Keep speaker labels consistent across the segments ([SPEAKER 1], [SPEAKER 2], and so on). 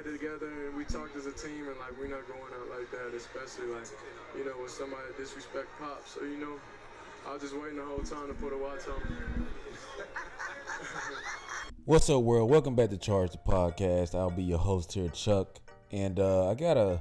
[SPEAKER 1] get together and we talked as a team, and like we're not going out like that, especially like, you know, when somebody disrespect Pop. So, you know, I was just waiting the whole time to put a watch on.
[SPEAKER 2] What's up, world? Welcome back to Charge the Podcast. I'll be your host here, Chuck. And I got a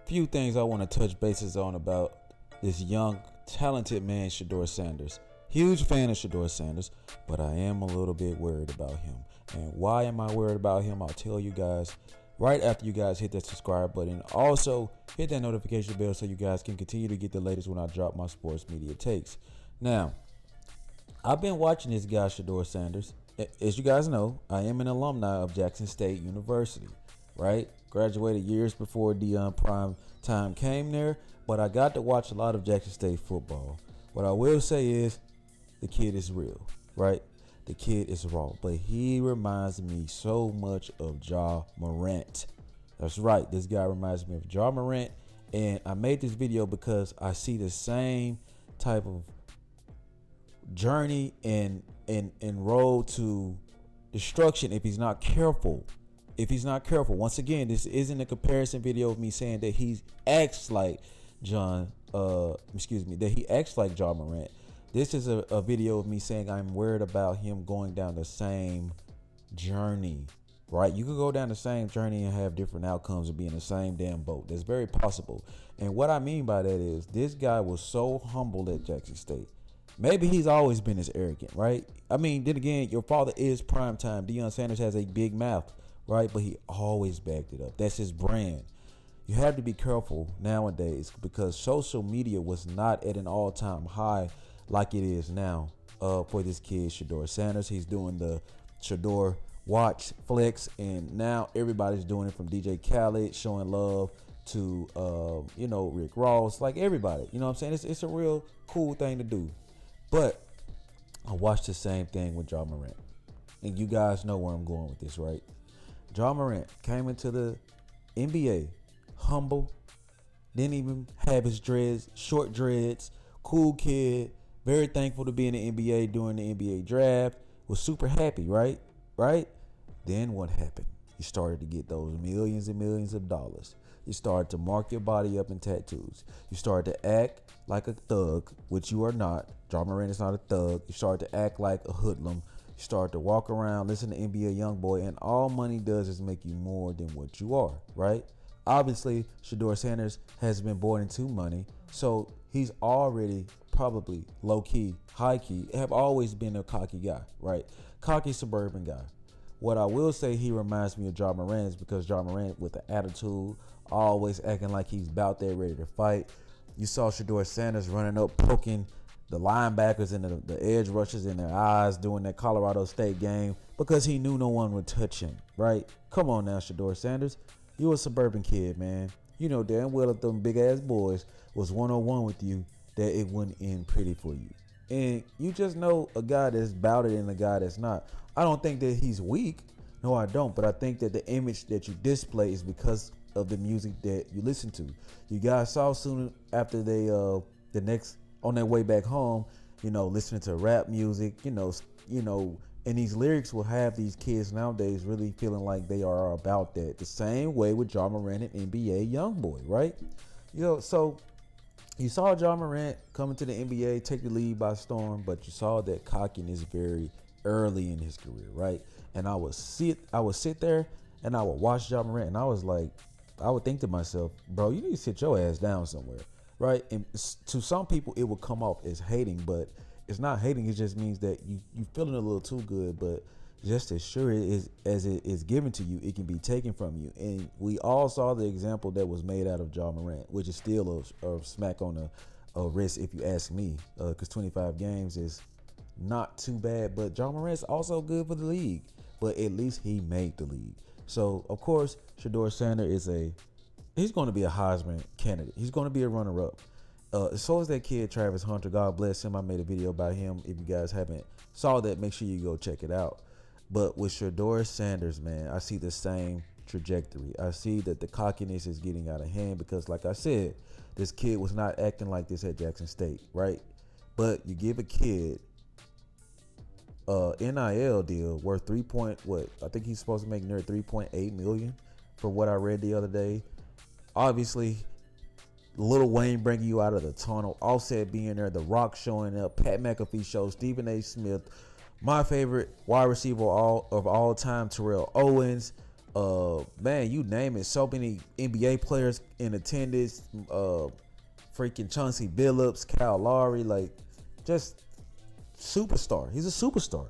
[SPEAKER 2] few things I want to touch bases on about this young, talented man, Shedeur Sanders. Huge fan of Shedeur Sanders, but I am a little bit worried about him. And why am I worried about him? I'll tell you guys right after you guys hit that subscribe button. Also, hit that notification bell so you guys can continue to get the latest when I drop my sports media takes. Now, I've been watching this guy, Shedeur Sanders. As you guys know, I am an alumni of Jackson State University, right? Graduated years before Dion prime time came there, but I got to watch a lot of Jackson State football. What I will say is the kid is real, right? The kid is raw, but he reminds me so much of Morant. That's right. This guy reminds me of Morant, and I made this video because I see the same type of journey and road to destruction if he's not careful. Once again, this isn't a comparison video of me saying that he acts like that he acts like Morant. This is a video of me saying I'm worried about him going down the same journey, right? You could go down the same journey and have different outcomes and be in the same damn boat. That's very possible. And what I mean by that is this guy was so humble at Jackson State. Maybe he's always been as arrogant, right? I mean, then again, your father is primetime. Deion Sanders has a big mouth, right? But he always backed it up. That's his brand. You have to be careful nowadays because social media was not at an all-time high like it is now for this kid, Shedeur Sanders. He's doing the Shedeur Watch Flex, and now everybody's doing it from DJ Khaled, showing love to, Rick Ross, like everybody. You know what I'm saying? It's a real cool thing to do. But I watched the same thing with Morant. And you guys know where I'm going with this, right? Morant came into the NBA humble, didn't even have his dreads, short dreads, cool kid, very thankful to be in the NBA during the NBA draft, was super happy, right? Then what happened? You started to get those millions and millions of dollars. You started to mark your body up in tattoos. You started to act like a thug, which you are not. Morant is not a thug. You started to act like a hoodlum. You start to walk around, listen to NBA Youngboy, and all money does is make you more than what you are, right? Obviously, Shedeur Sanders has been born into money, so he's already probably low-key, high-key, have always been a cocky guy, right? Cocky suburban guy. What I will say he reminds me of Morant is because Morant with the attitude, always acting like he's about there ready to fight. You saw Shedeur Sanders running up, poking the linebackers and the edge rushers in their eyes during that Colorado State game because he knew no one would touch him, right? Come on now, Shedeur Sanders. You a suburban kid, man. You know damn well if them big-ass boys was one-on-one with you, that it wouldn't end pretty for you. And you just know a guy that's about it and a guy that's not. I don't think that he's weak. No, I don't. But I think that the image that you display is because of the music that you listen to. You guys saw soon after they on their way back home, listening to rap music, and these lyrics will have these kids nowadays really feeling like they are about that. The same way with Morant and NBA Youngboy, right? So you saw Morant coming to the NBA, take the lead by storm, but you saw that cockiness very early in his career, right? And I would sit there and I would watch Morant, and I would think to myself, bro, you need to sit your ass down somewhere, right? And to some people, it will come off as hating, but it's not hating. It just means that you feeling a little too good, but just as sure as it is given to you, it can be taken from you. And we all saw the example that was made out of Morant, which is still a smack on a wrist, if you ask me, because 25 games is not too bad. But Morant's also good for the league, but at least he made the league. So, of course, Shedeur Sanders he's going to be a Heisman candidate. He's going to be a runner-up. So is that kid, Travis Hunter. God bless him. I made a video about him. If you guys haven't saw that, make sure you go check it out. But with Shedeur Sanders, man, I see the same trajectory. I see that the cockiness is getting out of hand because, like I said, this kid was not acting like this at Jackson State, right? But you give a kid NIL deal worth I think he's supposed to make near $3.8 million. for what I read the other day. Obviously, Lil Wayne bringing you out of the tunnel, Offset being there, The Rock showing up, Pat McAfee show, Stephen A. Smith, my favorite wide receiver of all time, Terrell Owens. Man, you name it. So many NBA players in attendance. Freaking Chauncey Billups, Kyle Lowry, like just superstar. He's a superstar.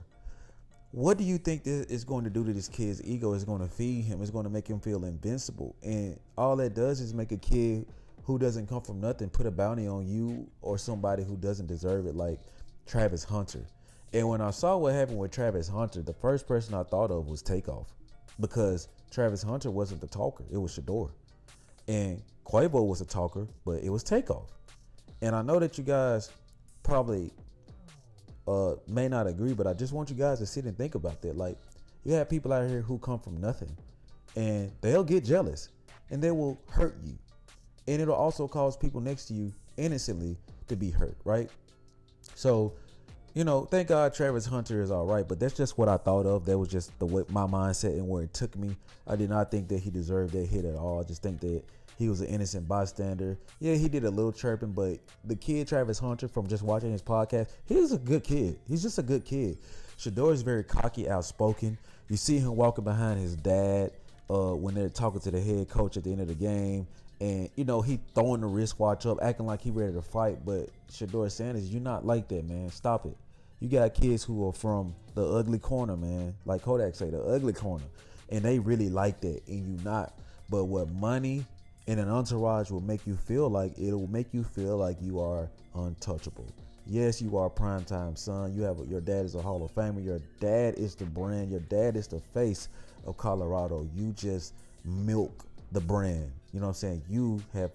[SPEAKER 2] What do you think this is going to do to this kid's ego? It's going to feed him. It's going to make him feel invincible. And all that does is make a kid who doesn't come from nothing put a bounty on you or somebody who doesn't deserve it, like Travis Hunter. And when I saw what happened with Travis Hunter, the first person I thought of was Takeoff, because Travis Hunter wasn't the talker. It was Shedeur. And Quavo was a talker, but it was Takeoff. And I know that you guys probably may not agree, but I just want you guys to sit and think about that. Like, you have people out here who come from nothing, and they'll get jealous, and they will hurt you. And it'll also cause people next to you innocently to be hurt, right? So, thank God Travis Hunter is all right, but that's just what I thought of. That was just my mindset and where it took me. I did not think that he deserved that hit at all. I just think that he was an innocent bystander. Yeah, he did a little chirping, but the kid Travis Hunter, from just watching his podcast, he's a good kid. He's just a good kid. Shedeur is very cocky, outspoken. You see him walking behind his dad when they're talking to the head coach at the end of the game. And, he throwing the wristwatch up, acting like he ready to fight. But Shedeur Sanders, you're not like that, man. Stop it. You got kids who are from the ugly corner, man. Like Kodak say, the ugly corner. And they really like that, and you not. But what money and an entourage will make you feel like, it'll make you feel like you are untouchable. Yes, you are primetime son. Your dad is a Hall of Famer. Your dad is the brand. Your dad is the face of Colorado. You just milk the brand. You know what I'm saying? You have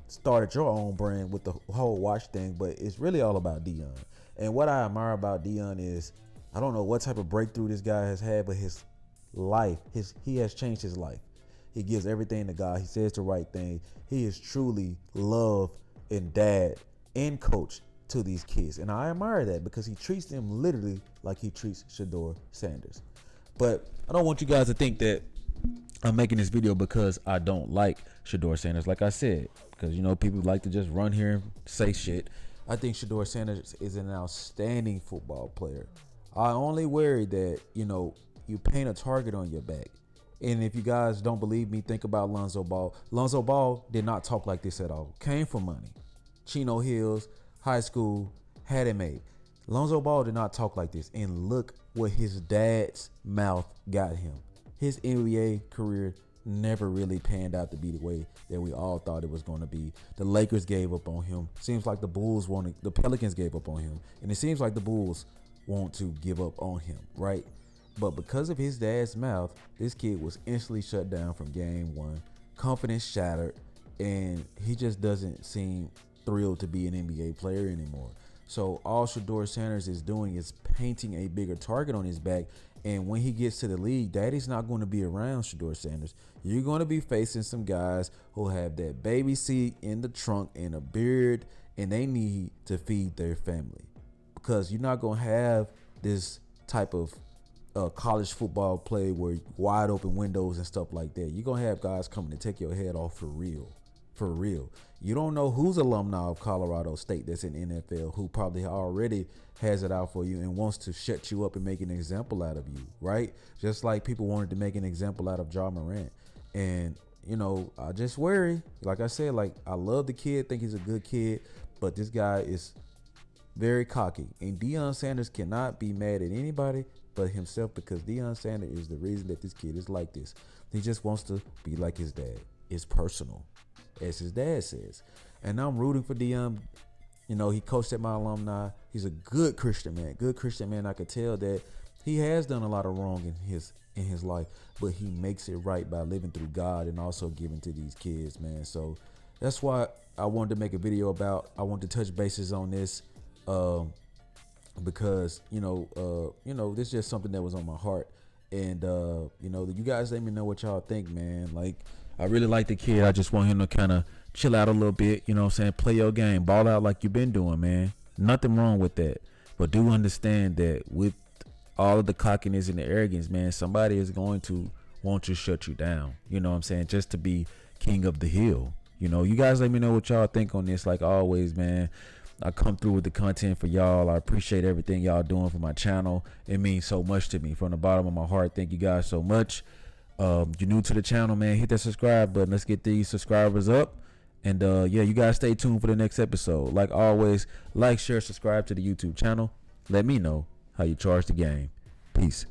[SPEAKER 2] started your own brand with the whole watch thing, but it's really all about Dion. And what I admire about Dion is, I don't know what type of breakthrough this guy has had, but his life, he has changed his life. He gives everything to God. He says the right thing. He is truly love and dad and coach to these kids. And I admire that, because he treats them literally like he treats Shedeur Sanders. But I don't want you guys to think that I'm making this video because I don't like Shedeur Sanders. Like I said, because, people like to just run here and say shit. I think Shedeur Sanders is an outstanding football player. I only worry that, you paint a target on your back. And if you guys don't believe me, think about Lonzo Ball. Lonzo Ball did not talk like this at all. Came from money. Chino Hills, high school, had it made. Lonzo Ball did not talk like this. And look what his dad's mouth got him. His NBA career never really panned out to be the way that we all thought it was going to be. The Lakers gave up on him. Seems like the Pelicans gave up on him. And it seems like the Bulls want to give up on him, right? But because of his dad's mouth, this kid was instantly shut down from game one. Confidence shattered, and he just doesn't seem thrilled to be an NBA player anymore. So all Shedeur Sanders is doing is painting a bigger target on his back. And when he gets to the league, daddy's not going to be around Shedeur Sanders. You're going to be facing some guys who have that baby seat in the trunk and a beard, and they need to feed their family. Because you're not going to have this type of college football play where wide open windows and stuff like that. You're going to have guys coming to take your head off for real. For real. You don't know who's alumni of Colorado State that's in NFL who probably already has it out for you and wants to shut you up and make an example out of you, right? Just like people wanted to make an example out of Morant. And, I just worry. Like I said, I love the kid, think he's a good kid, but this guy is very cocky. And Deion Sanders cannot be mad at anybody but himself, because Deion Sanders is the reason that this kid is like this. He just wants to be like his dad. It's personal, as his dad says. And I'm rooting for Deion. He coached at my alumni. He's a good Christian man. Good Christian man. I could tell that he has done a lot of wrong in his life, but he makes it right by living through God and also giving to these kids, man. So that's why I wanted to make a video about. I wanted to touch bases on this. Because this is just something that was on my heart, and you guys let me know what y'all think, man. Like, I really like the kid. I just want him to kind of chill out a little bit, play your game, ball out like you've been doing, man. Nothing wrong with that, but do understand that with all of the cockiness and the arrogance, man, somebody is going to won't just shut you down. You know what I'm saying? Just to be king of the hill. You know, you guys let me know what y'all think on this. Like always, man, I come through with the content for y'all. I appreciate everything y'all doing for my channel. It means so much to me from the bottom of my heart. Thank you guys so much. You're new to the channel, man, hit that subscribe button. Let's get these subscribers up. And yeah, you guys stay tuned for the next episode. Like always, like, share, subscribe to the YouTube channel. Let me know how you charge the game. Peace.